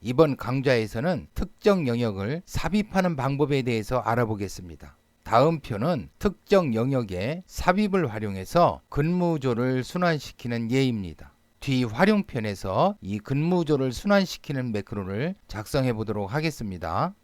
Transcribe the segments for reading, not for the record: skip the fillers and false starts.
이번 강좌에서는 특정 영역을 삽입하는 방법에 대해서 알아보겠습니다. 다음 표는 특정 영역에 삽입을 활용해서 근무조를 순환시키는 예입니다. 뒤 활용편에서 이 근무조를 순환시키는 매크로를 작성해 보도록 하겠습니다.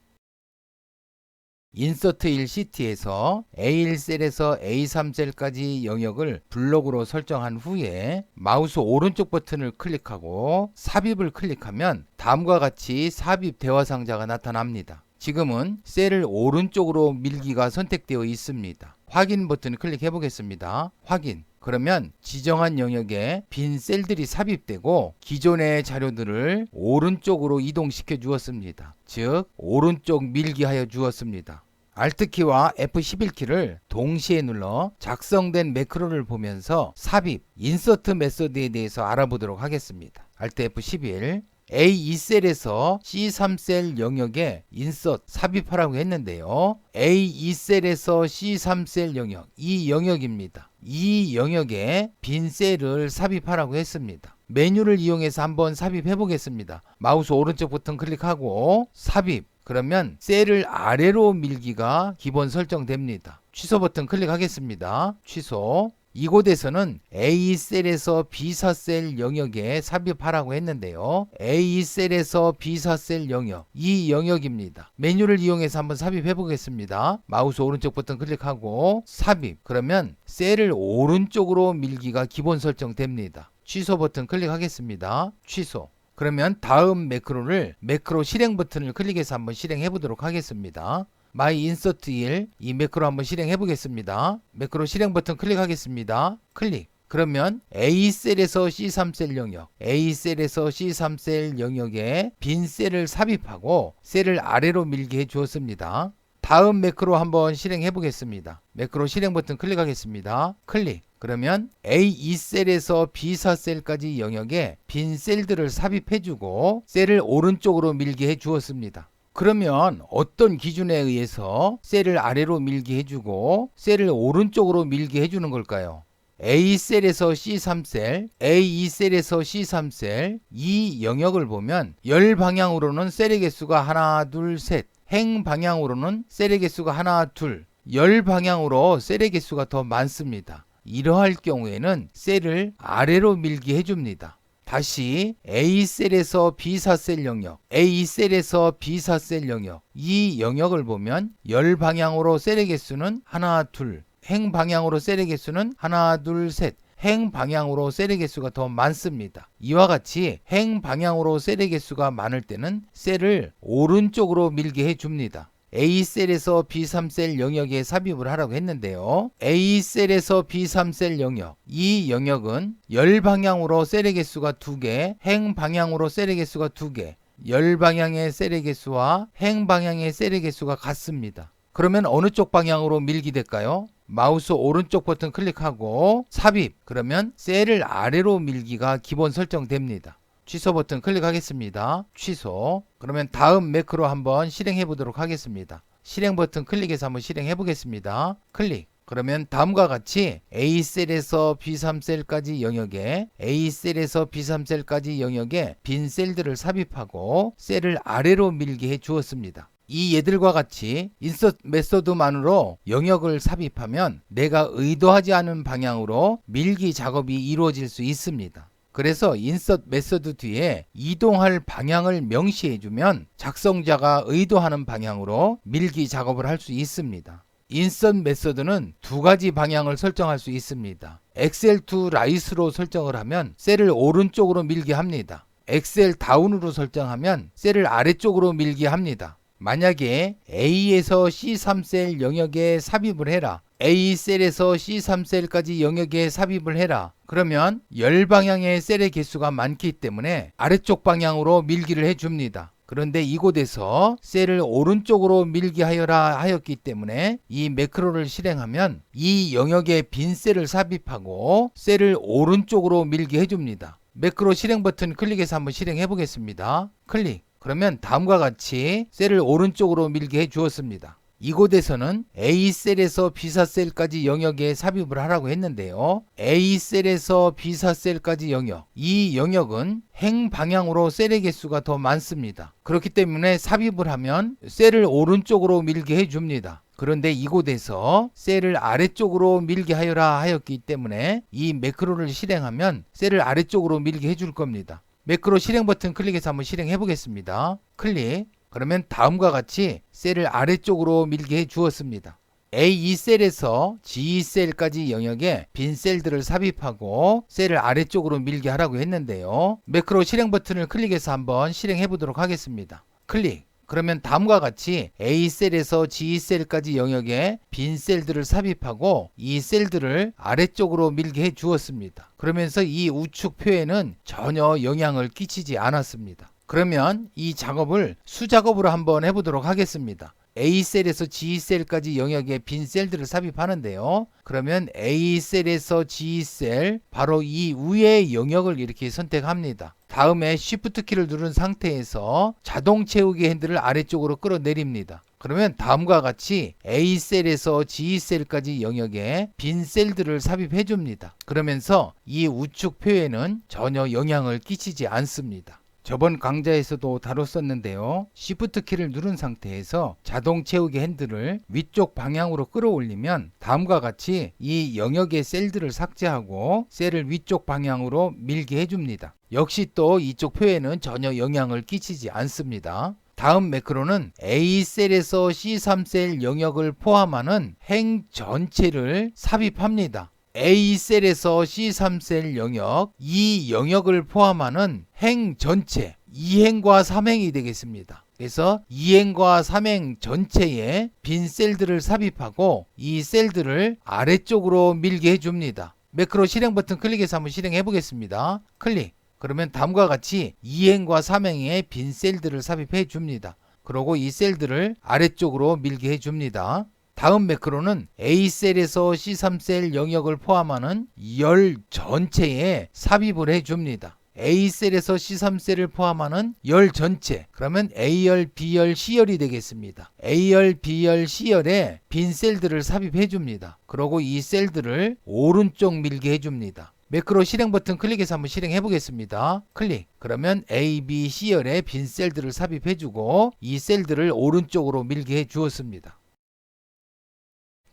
인서트 1 시트에서 A1셀에서 A3셀까지 영역을 블록으로 설정한 후에 마우스 오른쪽 버튼을 클릭하고 삽입을 클릭하면 다음과 같이 삽입 대화 상자가 나타납니다. 지금은 셀을 오른쪽으로 밀기가 선택되어 있습니다. 확인 버튼을 클릭해 보겠습니다. 확인. 그러면 지정한 영역에 빈 셀들이 삽입되고 기존의 자료들을 오른쪽으로 이동시켜 주었습니다. 즉 오른쪽 밀기하여 주었습니다. Alt키와 F11키를 동시에 눌러 작성된 매크로를 보면서 삽입, 인서트 메소드에 대해서 알아보도록 하겠습니다. Alt F11 A2셀에서 C3셀 영역에 인서트 삽입하라고 했는데요. A2셀에서 C3셀 영역, 이 영역입니다. 이 영역에 빈 셀을 삽입하라고 했습니다. 메뉴를 이용해서 한번 삽입해 보겠습니다. 마우스 오른쪽 버튼 클릭하고 삽입. 그러면 셀을 아래로 밀기가 기본 설정됩니다. 취소 버튼 클릭하겠습니다. 취소. 이곳에서는 A2셀에서 B4셀 영역에 삽입하라고 했는데요. A2셀에서 B4셀 영역, 이 영역입니다. 메뉴를 이용해서 한번 삽입해 보겠습니다. 마우스 오른쪽 버튼 클릭하고 삽입. 그러면 셀을 오른쪽으로 밀기가 기본 설정됩니다. 취소 버튼 클릭하겠습니다. 취소. 그러면 다음 매크로를 매크로 실행 버튼을 클릭해서 한번 실행해 보도록 하겠습니다. My Insert 1, 이 매크로 한번 실행해 보겠습니다. 매크로 실행 버튼 클릭하겠습니다. 클릭. 그러면 A셀에서 C3셀 영역, A셀에서 C3셀 영역에 빈 셀을 삽입하고 셀을 아래로 밀게 해 주었습니다. 다음 매크로 한번 실행해 보겠습니다. 매크로 실행 버튼 클릭하겠습니다. 클릭. 그러면 A2셀에서 B4셀까지 영역에 빈 셀들을 삽입해주고 셀을 오른쪽으로 밀게 해주었습니다. 그러면 어떤 기준에 의해서 셀을 아래로 밀게 해주고 셀을 오른쪽으로 밀게 해주는 걸까요? A셀에서 C3셀, A2셀에서 C3셀 이 영역을 보면 열 방향으로는 셀의 개수가 하나, 둘, 셋, 행 방향으로는 셀의 개수가 하나, 둘, 열 방향으로 셀의 개수가 더 많습니다. 이러할 경우에는 셀을 아래로 밀게 해줍니다. 다시 A셀에서 B4셀 영역, A2셀에서 B4셀 영역, 이 영역을 보면 열 방향으로 셀의 개수는 하나, 둘, 행 방향으로 셀의 개수는 하나, 둘, 셋, 행 방향으로 셀의 개수가 더 많습니다. 이와 같이 행 방향으로 셀의 개수가 많을 때는 셀을 오른쪽으로 밀게 해줍니다. A셀에서 B3셀 영역에 삽입을 하라고 했는데요. A셀에서 B3셀 영역, 이 영역은 열 방향으로 셀의 개수가 2개, 행 방향으로 셀의 개수가 2개, 열 방향의 셀의 개수와 행 방향의 셀의 개수가 같습니다. 그러면 어느 쪽 방향으로 밀기 될까요? 마우스 오른쪽 버튼 클릭하고 삽입. 그러면 셀을 아래로 밀기가 기본 설정됩니다. 취소 버튼 클릭하겠습니다. 취소. 그러면 다음 매크로 한번 실행해 보도록 하겠습니다. 실행 버튼 클릭해서 한번 실행해 보겠습니다. 클릭. 그러면 다음과 같이 A셀에서 B3셀까지 영역에 A셀에서 B3셀까지 영역에 빈 셀들을 삽입하고 셀을 아래로 밀게 해 주었습니다. 이 예들과 같이 인서트 메소드만으로 영역을 삽입하면 내가 의도하지 않은 방향으로 밀기 작업이 이루어질 수 있습니다. 그래서 인서트 메소드 뒤에 이동할 방향을 명시해주면 작성자가 의도하는 방향으로 밀기 작업을 할 수 있습니다. 인서트 메소드는 두 가지 방향을 설정할 수 있습니다. 엑셀 투 라이트로 설정을 하면 셀을 오른쪽으로 밀게 합니다. 엑셀 다운으로 설정하면 셀을 아래쪽으로 밀게 합니다. 만약에 A에서 C3셀 영역에 삽입을 해라. A셀에서 C3셀까지 영역에 삽입을 해라. 그러면 열 방향의 셀의 개수가 많기 때문에 아래쪽 방향으로 밀기를 해줍니다. 그런데 이곳에서 셀을 오른쪽으로 밀게 하여라 하였기 때문에 이 매크로를 실행하면 이 영역에 빈 셀을 삽입하고 셀을 오른쪽으로 밀게 해줍니다. 매크로 실행 버튼 클릭해서 한번 실행해 보겠습니다. 클릭. 그러면 다음과 같이 셀을 오른쪽으로 밀게 해 주었습니다. 이곳에서는 A셀에서 B사셀까지 영역에 삽입을 하라고 했는데요. A셀에서 B사셀까지 영역, 이 영역은 행방향으로 셀의 개수가 더 많습니다. 그렇기 때문에 삽입을 하면 셀을 오른쪽으로 밀게 해줍니다. 그런데 이곳에서 셀을 아래쪽으로 밀게 하여라 하였기 때문에 이 매크로를 실행하면 셀을 아래쪽으로 밀게 해줄 겁니다. 매크로 실행 버튼 클릭해서 한번 실행해 보겠습니다. 클릭. 그러면 다음과 같이 셀을 아래쪽으로 밀게 해 주었습니다. A2셀에서 G2셀까지 영역에 빈 셀들을 삽입하고 셀을 아래쪽으로 밀게 하라고 했는데요. 매크로 실행 버튼을 클릭해서 한번 실행해 보도록 하겠습니다. 클릭. 그러면 다음과 같이 A셀에서 G셀까지 영역에 빈 셀들을 삽입하고 이 셀들을 아래쪽으로 밀게 해 주었습니다. 그러면서 이 우측 표에는 전혀 영향을 끼치지 않았습니다. 그러면 이 작업을 수작업으로 한번 해보도록 하겠습니다. A셀에서 G셀까지 영역에 빈 셀들을 삽입하는데요. 그러면 A셀에서 G셀 바로 이 위의 영역을 이렇게 선택합니다. 다음에 Shift 키를 누른 상태에서 자동 채우기 핸들을 아래쪽으로 끌어내립니다. 그러면 다음과 같이 A셀에서 G셀까지 영역에 빈 셀들을 삽입해 줍니다. 그러면서 이 우측 표에는 전혀 영향을 끼치지 않습니다. 저번 강좌에서도 다뤘었는데요. Shift 키를 누른 상태에서 자동 채우기 핸들을 위쪽 방향으로 끌어올리면 다음과 같이 이 영역의 셀들을 삭제하고 셀을 위쪽 방향으로 밀게 해줍니다. 역시 또 이쪽 표에는 전혀 영향을 끼치지 않습니다. 다음 매크로는 A셀에서 C3셀 영역을 포함하는 행 전체를 삽입합니다. A셀에서 C3셀 영역, 이 영역을 포함하는 행 전체, 2행과 3행이 되겠습니다. 그래서 2행과 3행 전체에 빈 셀들을 삽입하고 이 셀들을 아래쪽으로 밀게 해줍니다. 매크로 실행 버튼 클릭해서 한번 실행해 보겠습니다. 클릭. 그러면 다음과 같이 2행과 3행에 빈 셀들을 삽입해 줍니다. 그리고 이 셀들을 아래쪽으로 밀게 해줍니다. 다음 매크로는 A셀에서 C3셀 영역을 포함하는 열 전체에 삽입을 해줍니다. A셀에서 C3셀을 포함하는 열 전체, 그러면 A열, B열, C열이 되겠습니다. A열, B열, C열에 빈 셀들을 삽입해 줍니다. 그리고 이 셀들을 오른쪽 밀게 해줍니다. 매크로 실행 버튼 클릭해서 한번 실행해 보겠습니다. 클릭. 그러면 A, B, C열에 빈 셀들을 삽입해 주고 이 셀들을 오른쪽으로 밀게 해 주었습니다.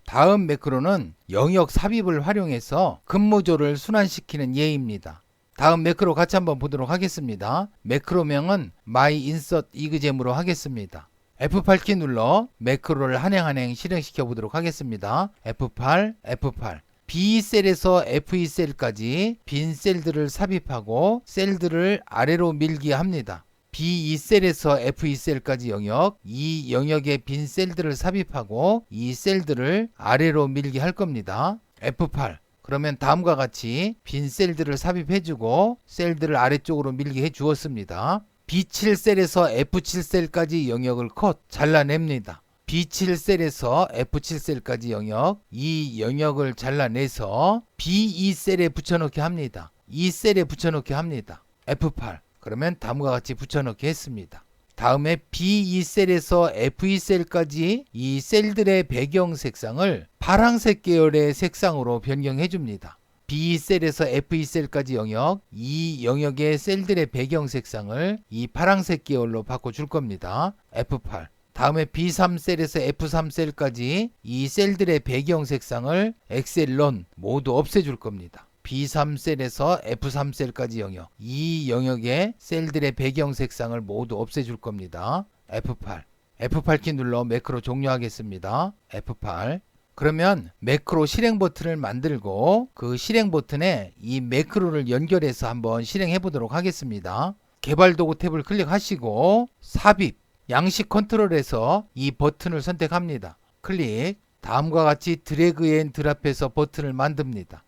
다음 매크로는 영역 삽입을 활용해서 근무조를 순환시키는 예입니다. 다음 매크로 같이 한번 보도록 하겠습니다. 매크로명은 myInsertExam으로 하겠습니다. F8키 눌러 매크로를 한행 실행시켜 보도록 하겠습니다. F8, F8. B셀에서 F2셀까지 빈 셀들을 삽입하고 셀들을 아래로 밀게 합니다. B2셀에서 F2셀까지 영역, 이 영역에 빈 셀들을 삽입하고 이 셀들을 아래로 밀게 할 겁니다. F8. 그러면 다음과 같이 빈 셀들을 삽입해주고 셀들을 아래쪽으로 밀게 해주었습니다. B7셀에서 F7셀까지 영역을 컷, 잘라냅니다. B7셀에서 F7셀까지 영역, 이 영역을 잘라내서 B2셀에 붙여넣기 합니다. 이 셀에 붙여넣기 합니다. F8. 그러면 다음과 같이 붙여넣기 했습니다. 다음에 B2셀에서 F2셀까지 이 셀들의 배경 색상을 파란색 계열의 색상으로 변경해 줍니다. B2셀에서 F2셀까지 영역, 이 영역의 셀들의 배경 색상을 이 파란색 계열로 바꿔줄 겁니다. F8. 다음에 B3셀에서 F3셀까지 이 셀들의 배경 색상을 엑셀런 모두 없애줄 겁니다. B3셀에서 F3셀까지 영역, 이 영역의 셀들의 배경 색상을 모두 없애줄 겁니다. F8. F8키 눌러 매크로 종료하겠습니다. F8. 그러면 매크로 실행 버튼을 만들고 그 실행 버튼에 이 매크로를 연결해서 한번 실행해 보도록 하겠습니다. 개발 도구 탭을 클릭하시고 삽입, 양식 컨트롤에서 이 버튼을 선택합니다. 클릭. 다음과 같이 드래그 앤 드랍해서 버튼을 만듭니다.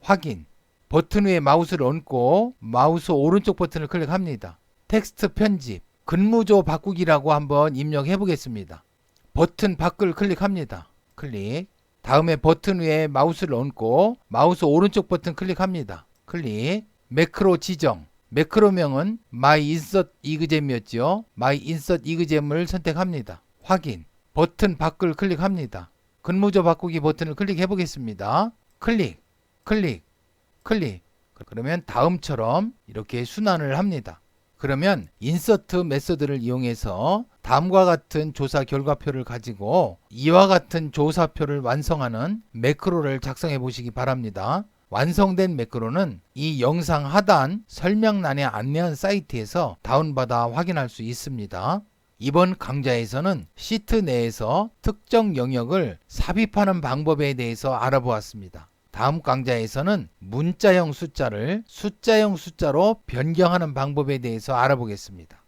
확인. 버튼 위에 마우스를 얹고 마우스 오른쪽 버튼을 클릭합니다. 텍스트 편집, 근무조 바꾸기라고 한번 입력해 보겠습니다. 버튼 밖을 클릭합니다. 클릭. 다음에 버튼 위에 마우스를 얹고 마우스 오른쪽 버튼 클릭합니다. 클릭. 매크로 지정. 매크로명은 myInsertExam이었죠. myInsertExam을 선택합니다. 확인. 버튼 밖을 클릭합니다. 근무조 바꾸기 버튼을 클릭해 보겠습니다. 클릭, 클릭, 클릭. 그러면 다음처럼 이렇게 순환을 합니다. 그러면 인서트 메서드를 이용해서 다음과 같은 조사 결과표를 가지고 이와 같은 조사표를 완성하는 매크로를 작성해 보시기 바랍니다. 완성된 매크로는 이 영상 하단 설명란에 안내한 사이트에서 다운받아 확인할 수 있습니다. 이번 강좌에서는 시트 내에서 특정 영역을 삽입하는 방법에 대해서 알아보았습니다. 다음 강좌에서는 문자형 숫자를 숫자형 숫자로 변경하는 방법에 대해서 알아보겠습니다.